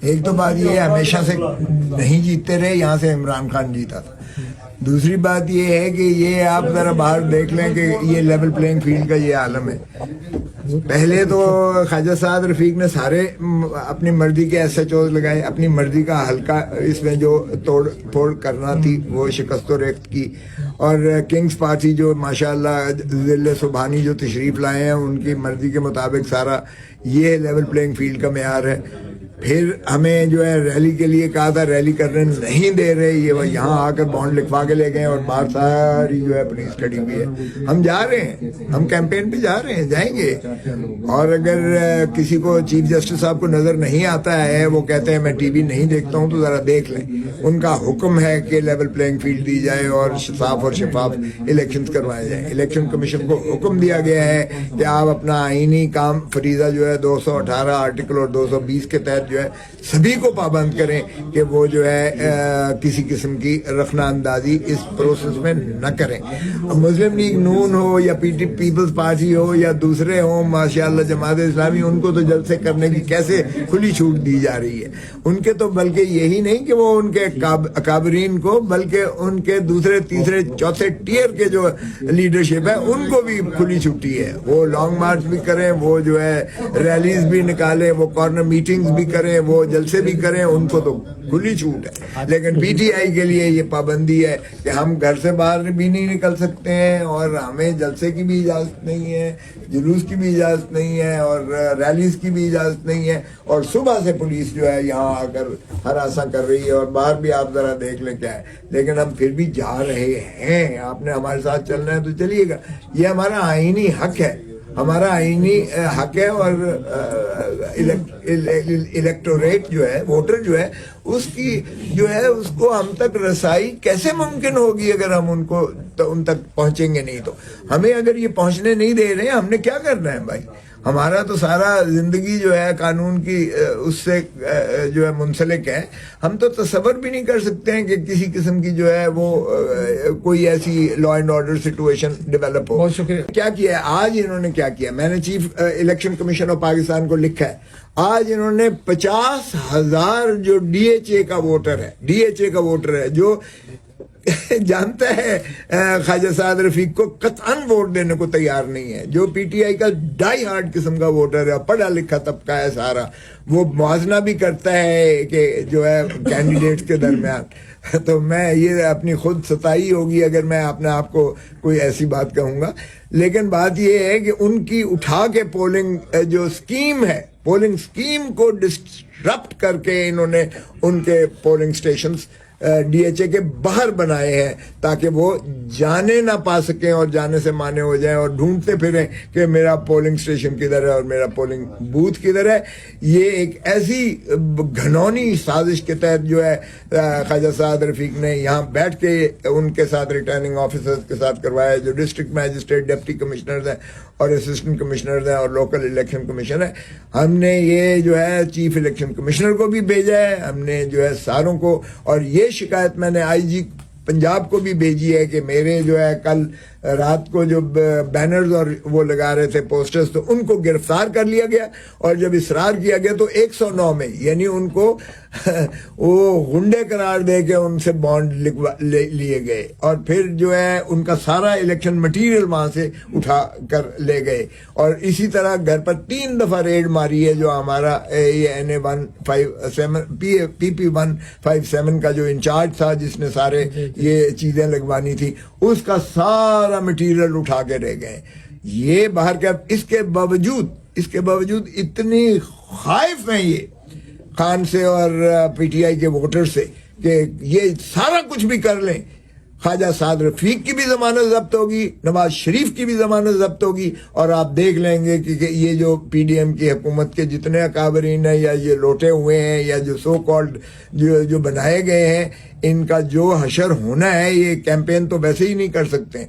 ایک تو بات یہ ہمیشہ سے نہیں جیتتے رہے، یہاں سے عمران خان جیتا تھا۔ دوسری بات یہ ہے کہ یہ آپ ذرا باہر دیکھ لیں کہ یہ لیول پلینگ فیلڈ کا یہ عالم ہے۔ پہلے تو خواجہ سعد رفیق نے سارے اپنی مرضی کے ایس ایچ اوز لگائے، اپنی مرضی کا حلقہ اس میں جو توڑ پھوڑ کرنا تھی وہ شکست و ریخت کی، اور کنگز پارٹی جو ماشاءاللہ ذل سبحانی جو تشریف لائے ہیں ان کی مرضی کے مطابق سارا یہ لیول پلینگ فیلڈ کا معیار ہے۔ پھر ہمیں جو ہے ریلی کے لیے کہا تھا، ریلی کرنے نہیں دے رہے، یہ یہاں آ کر بانڈ لکھوا کے لے گئے اور باہر ساری جو ہے پولیس کھڑی ہوئی ہے۔ ہم جا رہے ہیں، ہم کیمپین پہ جا رہے ہیں، جائیں گے، اور اگر کسی کو چیف جسٹس صاحب کو نظر نہیں آتا ہے، وہ کہتے ہیں میں ٹی وی نہیں دیکھتا ہوں، تو ذرا دیکھ لیں، ان کا حکم ہے کہ لیول پلینگ فیلڈ دی جائے اور صاف اور شفاف الیکشنز کروائے جائیں۔ الیکشن کمیشن کو حکم دیا گیا ہے کہ آپ اپنا آئینی کام فریضہ جو ہے 218 آرٹیکل اور 220 کے تحت جو ہے سبھی کو پابند کریں کہ وہ جو ہے کسی قسم کی رخنہ اندازی اس پروسیس میں نہ کریں۔ مسلم لیگ نون ہو یا پیپلز پارٹی ہو یا دوسرے ہوں، ماشاءاللہ جماعت اسلامی، ان کو تو جلسے کرنے کی کیسے کھلی چھوٹ دی جا رہی ہے۔ ان کے تو بلکہ یہی نہیں کہ وہ ان کے اکابرین کو، بلکہ ان کے دوسرے تیسرے چوتھے ٹیئر کے جو لیڈرشپ ہے ان کو بھی کھلی چھٹی ہے، وہ لانگ مارچ بھی کریں، وہ جو ہے ریلیز بھی نکالیں، وہ کارنر میٹنگز بھی کریں، وہ جلسے بھی کریں، ان کو تو کھلی چھوٹ ہے۔ لیکن پی ٹی آئی کے لیے یہ پابندی ہے کہ ہم گھر سے باہر بھی نہیں نکل سکتے ہیں، اور ہمیں جلسے کی بھی اجازت نہیں ہے، جلوس کی بھی اجازت نہیں ہے، اور ریلیز کی بھی اجازت نہیں ہے، اور صبح سے پولیس جو ہے یہاں آ کر ہراساں کر رہی ہے، اور باہر بھی آپ ذرا دیکھ لیں کیا ہے۔ لیکن ہم پھر بھی جا رہے ہیں، آپ نے ہمارے ساتھ چلنا ہے تو چلیے گا، یہ ہمارا آئینی حق ہے، ہمارا آئینی حق ہے، اور الیکٹوریٹ جو ہے، ووٹر جو ہے، اس کی جو ہے اس کو ہم تک رسائی کیسے ممکن ہوگی اگر ہم ان تک پہنچیں گے نہیں تو؟ ہمیں اگر یہ پہنچنے نہیں دے رہے ہیں، ہم نے کیا کرنا ہے بھائی؟ ہمارا تو سارا زندگی جو ہے قانون کی اس سے جو ہے منسلک ہے۔ ہم تو تصور بھی نہیں کر سکتے ہیں کہ کسی قسم کی جو ہے وہ کوئی ایسی law and order situation develop ہو۔ بہت شکریہ۔ کیا کیا ہے آج انہوں نے؟ کیا کیا؟ میں نے chief election commission of Pakistan کو لکھا ہے، آج انہوں نے 50,000 جو ڈی ایچ اے کا ووٹر ہے جو جانتا ہے خواجہ سعد رفیق کو قطعاً ووٹ دینے کو تیار نہیں ہے، جو پی ٹی آئی کا ڈائی ہارڈ قسم کا ووٹر ہے، پڑھا لکھا طبقہ ہے سارا، وہ موازنہ بھی کرتا ہے کہ جو ہے کینڈیڈیٹس کے درمیان۔ تو میں یہ اپنی خود ستائی ہوگی اگر میں اپنے آپ کو کوئی ایسی بات کہوں گا، لیکن بات یہ ہے کہ ان کی اٹھا کے پولنگ جو سکیم ہے، پولنگ سکیم کو ڈسٹرپٹ کر کے انہوں نے ان کے polling stations D H A کے باہر بنائے ہیں تاکہ وہ جانے نہ پا سکیں اور جانے سے مانے ہو جائیں اور ڈھونڈتے پھریں کہ میرا پولنگ سٹیشن کدھر ہے اور میرا پولنگ بوتھ کدھر ہے۔ یہ ایک ایسی گھنونی سازش کے تحت جو ہے خواجہ سعد رفیق نے یہاں بیٹھ کے ان کے ساتھ ریٹرننگ آفیسرز کے ساتھ کروایا، جو ڈسٹرکٹ میجسٹریٹ، ڈپٹی کمشنرز ہیں اور اسسٹنٹ کمشنرز ہیں اور لوکل الیکشن کمیشن ہے۔ ہم نے یہ جو ہے چیف الیکشن کمشنر کو بھی بھیجا ہے، ہم نے جو ہے ساروں کو، اور یہ شکایت میں نے آئی جی پنجاب کو بھی بھیجی ہے کہ میرے جو ہے کل رات کو جو بینرز اور وہ لگا رہے تھے پوسٹرز، تو ان کو گرفتار کر لیا گیا، اور جب اصرار کیا گیا تو 109 میں یعنی ان کو وہ غنڈے قرار دے کے ان سے بانڈ لیے گئے، اور پھر جو ہے ان کا سارا الیکشن مٹیریل وہاں سے اٹھا کر لے گئے، اور اسی طرح گھر پر 3 دفعہ ریڈ ماری ہے جو ہمارا یہ NA157 PP157 کا جو انچارج تھا جس نے سارے یہ چیزیں لگوانی تھی، اس کا سارا مٹیریل اٹھا کے لے گئے۔ یہ باہر کا، اس کے باوجود اتنی خائف ہیں یہ خان سے اور پی ٹی آئی کے ووٹر سے کہ یہ سارا کچھ بھی کر لیں۔ خواجہ سعد رفیق کی بھی ضمانت ضبط ہوگی، نواز شریف کی بھی ضمانت ضبط ہوگی، اور آپ دیکھ لیں گے کہ یہ جو پی ڈی ایم کی حکومت کے جتنے اکابرین ہیں یا یہ لوٹے ہوئے ہیں یا جو سو کالڈ جو بنائے گئے ہیں، ان کا جو حشر ہونا ہے، یہ کیمپین تو ویسے ہی نہیں کر سکتے۔